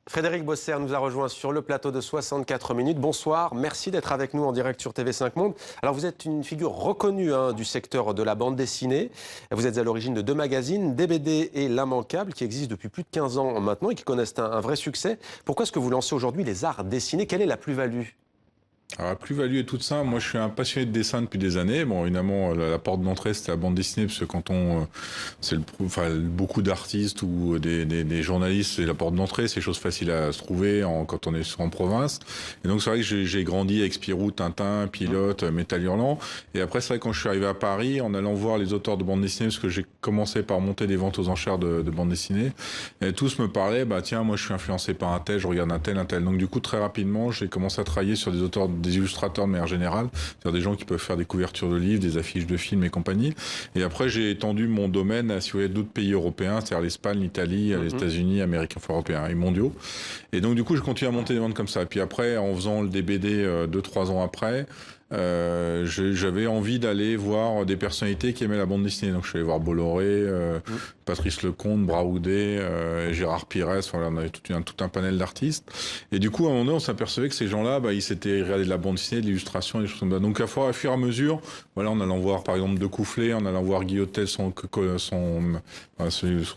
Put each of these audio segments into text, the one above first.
Frédéric Bosser nous a rejoint sur le plateau de 64 minutes. Bonsoir, merci d'être avec nous en direct sur TV5 Monde. Alors vous êtes une figure reconnue du secteur de la bande dessinée. Vous êtes à l'origine de deux magazines, DBD et L'Immanquable, qui existent depuis plus de 15 ans maintenant et qui connaissent un vrai succès. Pourquoi est-ce que vous lancez aujourd'hui les arts dessinés? Quelle est la plus-value? Alors, la plus-value est toute simple. Moi, je suis un passionné de dessin depuis des années. Bon, évidemment, la porte d'entrée, c'était la bande dessinée, parce que quand beaucoup d'artistes ou des journalistes, c'est la porte d'entrée, c'est chose facile à se trouver quand on est en province. Et donc, c'est vrai que j'ai grandi avec Spirou, Tintin, Pilote, Métal Hurlant. Et après, c'est vrai que quand je suis arrivé à Paris, en allant voir les auteurs de bande dessinée, parce que j'ai commencé par monter des ventes aux enchères de bande dessinée, et tous me parlaient, bah tiens, moi, je suis influencé par un tel, je regarde un tel, un tel. Donc, du coup, très rapidement, j'ai commencé à travailler sur des auteurs, des illustrateurs de manière générale, c'est-à-dire des gens qui peuvent faire des couvertures de livres, des affiches de films et compagnie. Et après, j'ai étendu mon domaine à, si vous voulez, d'autres pays européens, c'est-à-dire l'Espagne, l'Italie, les États-Unis, Amérique, enfin, européens et mondiaux. Et donc, du coup, je continue à monter des ventes comme ça. Et puis après, en faisant le DBD 2-3 ans après, j'avais envie d'aller voir des personnalités qui aimaient la bande dessinée. Donc je suis allé voir Bolloré, Patrice Lecomte, Braoudé, Gérard Pires. Voilà, on avait tout un panel d'artistes. Et du coup, à un moment donné, on s'apercevait que ces gens-là, ils s'étaient regardés de la bande dessinée, de l'illustration, des choses comme ça. Donc à fur et à mesure, voilà, en allant voir par exemple De Coufflet, en allant voir Guy Hôtel, son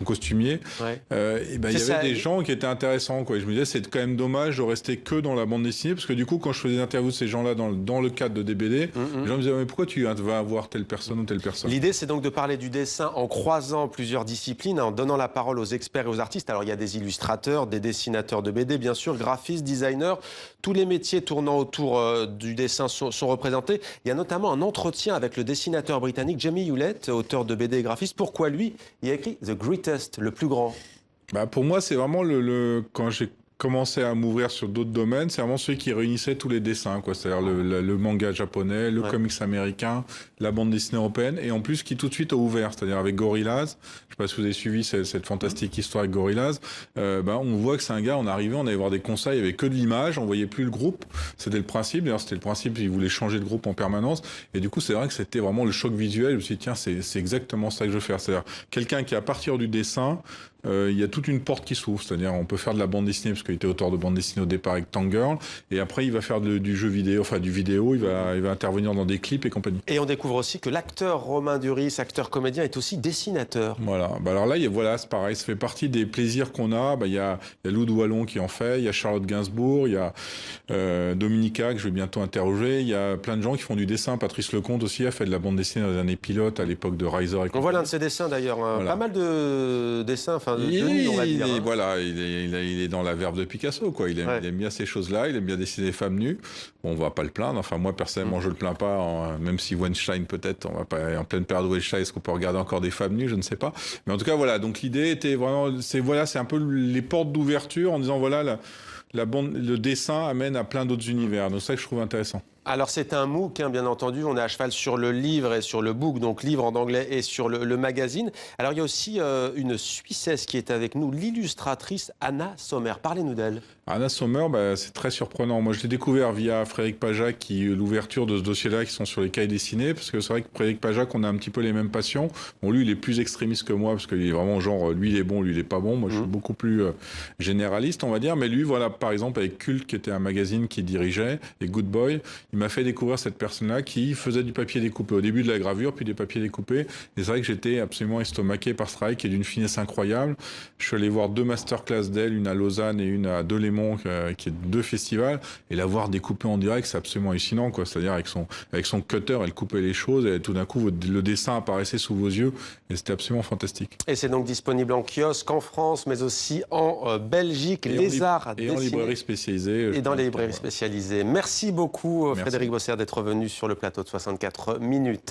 costumier, Ouais. il y avait des gens qui étaient intéressants, quoi. Et je me disais, c'est quand même dommage de rester que dans la bande dessinée, parce que du coup, quand je faisais des interviews de ces gens-là dans le cadre de DBD, les gens me disaient, mais pourquoi tu vas avoir telle personne ou telle personne? L'idée, c'est donc de parler du dessin en croisant plusieurs disciplines, en donnant la parole aux experts et aux artistes. Alors, il y a des illustrateurs, des dessinateurs de BD, bien sûr, graphistes, designers. Tous les métiers tournant autour du dessin sont représentés. Il y a notamment un entretien avec le dessinateur britannique Jamie Hewlett, auteur de BD et graphiste. Pourquoi lui? Il a écrit The Greatest, le plus grand. Pour moi, c'est vraiment quand j'ai commencé à m'ouvrir sur d'autres domaines, c'est vraiment celui qui réunissait tous les dessins, quoi. C'est-à-dire le manga japonais, le comics américain, la bande dessinée européenne, et en plus qui tout de suite a ouvert, c'est-à-dire avec Gorillaz. Je sais pas si vous avez suivi cette fantastique histoire avec Gorillaz. On voit que c'est un gars, on arrivait, on allait voir des concerts, il y avait que de l'image, on voyait plus le groupe. C'était le principe. D'ailleurs, c'était le principe, il voulait changer de groupe en permanence. Et du coup, c'est vrai que c'était vraiment le choc visuel. Je me suis dit, tiens, c'est exactement ça que je veux faire. C'est-à-dire quelqu'un qui, à partir du dessin, il y a toute une porte qui s'ouvre, c'est-à-dire on peut faire de la bande dessinée parce qu'il était auteur de bande dessinée au départ avec Tangirl, et après il va faire du jeu vidéo, enfin du vidéo, il va intervenir dans des clips et compagnie. Et on découvre aussi que l'acteur Romain Duris, acteur comédien, est aussi dessinateur. Voilà. Alors là, voilà, c'est pareil, ça fait partie des plaisirs qu'on a. Il y a Lou de Wallon qui en fait, il y a Charlotte Gainsbourg, il y a Dominica que je vais bientôt interroger. Il y a plein de gens qui font du dessin. Patrice Lecomte aussi a fait de la bande dessinée dans les années pilotes à l'époque de Riser. On voit l'un de ses dessins d'ailleurs, voilà. Pas mal de dessins. Enfin, voilà, il est dans la verve de Picasso, quoi. Il aime bien ces choses-là, il aime bien dessiner des femmes nues. Bon, on va pas le plaindre. Enfin, moi, personnellement, je le plains pas, même si Weinstein, peut-être, on va pas, en pleine période de Weinstein, est-ce qu'on peut regarder encore des femmes nues? Je ne sais pas. Mais en tout cas, voilà. Donc, l'idée était vraiment, c'est un peu les portes d'ouverture en disant, voilà, le dessin amène à plein d'autres univers. Donc, c'est ça que je trouve intéressant. Alors c'est un MOOC, bien entendu, on est à cheval sur le livre et sur le book, donc livre en anglais et sur le magazine. Alors il y a aussi une Suissesse qui est avec nous, l'illustratrice Anna Sommer. Parlez-nous d'elle. Anna Sommer, c'est très surprenant. Moi, je l'ai découvert via Frédéric Pajac, l'ouverture de ce dossier-là, qui sont sur les cahiers dessinés, parce que c'est vrai que Frédéric Pajac, on a un petit peu les mêmes passions. Bon, lui, il est plus extrémiste que moi, parce qu'il est vraiment genre, lui, il est bon, lui, il est pas bon. Moi, je suis beaucoup plus généraliste, on va dire. Mais lui, voilà, par exemple, avec Cult, qui était un magazine qu'il dirigeait, et Good Boy, il m'a fait découvrir cette personne-là qui faisait du papier découpé. Au début de la gravure, puis des papiers découpés. Et c'est vrai que j'étais absolument estomaqué par ce travail qui est d'une finesse incroyable. Je suis allé voir 2 masterclass d'elle, une à Lausanne et une à Delémont, qui est 2 festivals. Et la voir découper en direct, c'est absolument hallucinant, quoi. C'est-à-dire avec son cutter, elle coupait les choses et tout d'un coup, le dessin apparaissait sous vos yeux. Et c'était absolument fantastique. Et c'est donc disponible en kiosque, en France, mais aussi en Belgique, les arts dessinés. Et en librairie spécialisée. Et dans les librairies spécialisées. Merci beaucoup, Frédéric Bosser, d'être venu sur le plateau de 64 minutes.